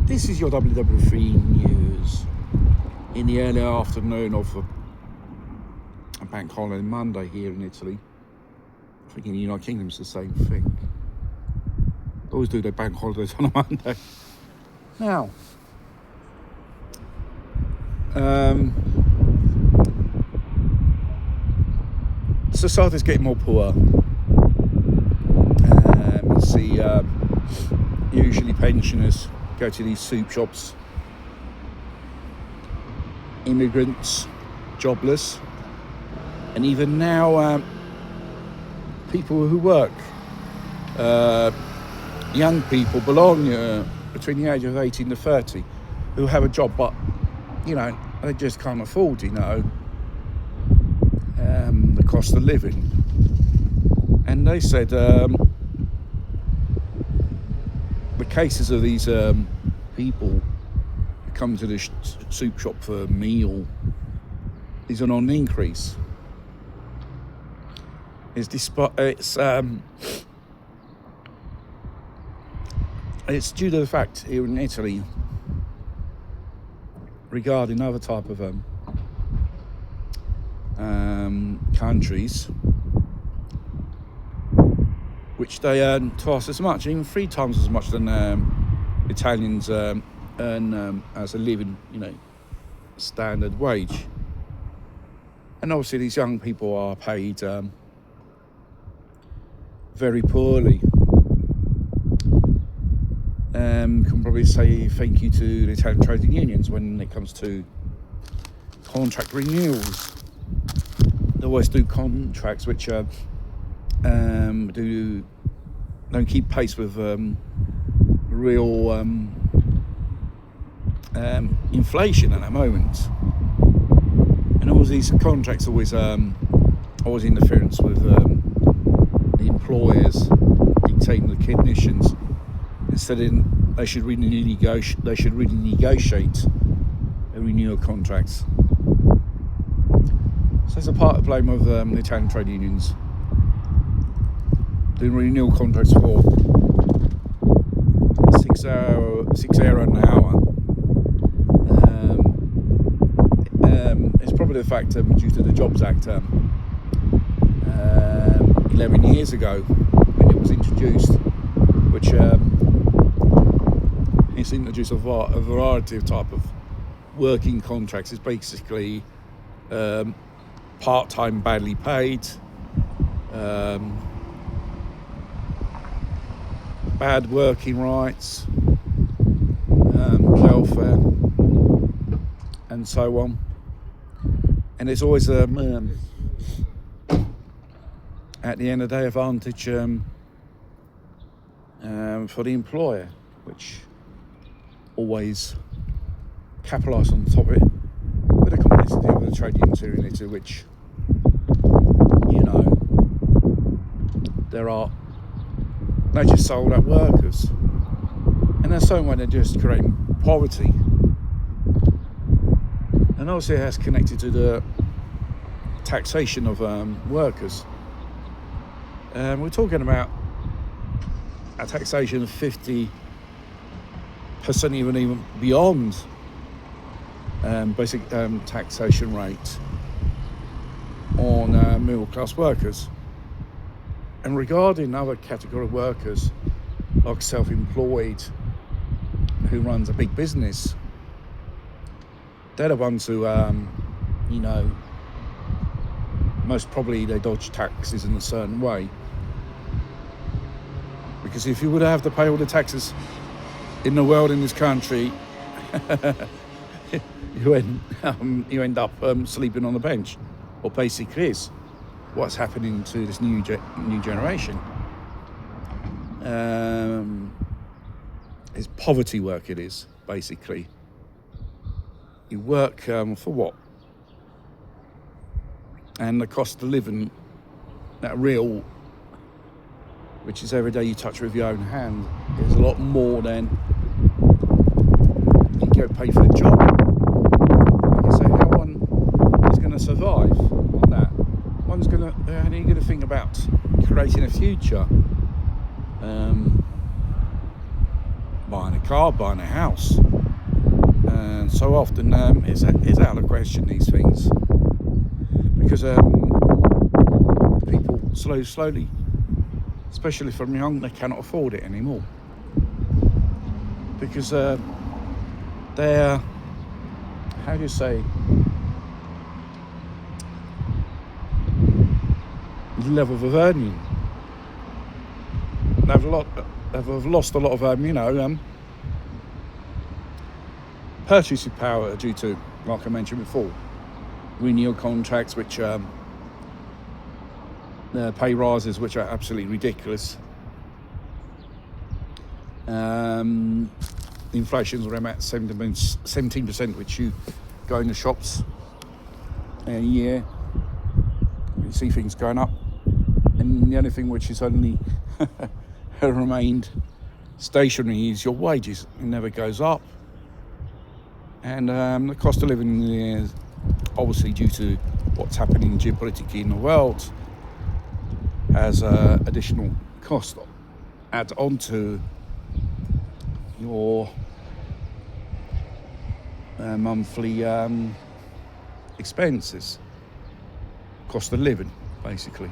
This is your WW3 news in the early afternoon of a bank holiday Monday here in Italy. I think in the United Kingdom it's the same thing. They always do their bank holidays on a Monday. Now, society's getting more poor. You see, usually pensioners go to these soup shops, immigrants, jobless, and even now people who work, young people belong between the age of 18 to 30 who have a job, but they just can't afford the cost of living. And they said the cases of these people who come to the soup shop for a meal is on an increase. It's due to the fact here in Italy, regarding other type of countries, which they earn twice as much, even 3 times as much than Italians earn as a living, standard wage. And obviously these young people are paid very poorly. Can probably say thank you to the Italian trading unions when it comes to contract renewals. They always do contracts which don't keep pace with real inflation at the moment, and all these contracts always interference with the employers dictating the conditions. Instead, they should really negotiate a renewal contracts. So it's a part of blame of the Italian trade unions doing renewal contracts for €6 an hour. It's probably the fact due to the Jobs Act 11 years ago when it was introduced, which it's introduced a variety of type of working contracts. It's basically part-time, badly paid, bad working rights, welfare, and so on. And it's always at the end of the day advantage for the employer, which always capitalise on the top of it with a complicity with the trade unions here in Italy, which they just sold out workers, and there's so much they're just creating poverty. And obviously it has connected to the taxation of workers. We're talking about a taxation of 50%, even beyond basic taxation rate on middle class workers. And regarding other category of workers, like self-employed, who runs a big business, they're the ones who, most probably they dodge taxes in a certain way. Because if you would have to pay all the taxes in the world, in this country, you end up sleeping on the bench, or basically is what's happening to this new generation. It's poverty work. It is basically you work for what, and the cost of living, that real, which is every day you touch with your own hand, is a lot more than you go pay for a job. And you say, how one is going to survive on that? How are you going to think about creating a future? Buying a car, buying a house. And so often it's out of question, these things, because people slowly, especially from young, they cannot afford it anymore, because their, how do you say, level of earning, they've lost a lot of purchasing power due to, like I mentioned before, renewal contracts, which pay rises which are absolutely ridiculous. Inflation's around about 17%, which you go in the shops a year, you see things going up, and the only thing which is only remained stationary is your wages. It never goes up. And the cost of living is obviously, due to what's happening geopolitically in the world, has additional cost add on to your monthly expenses, cost of living, basically.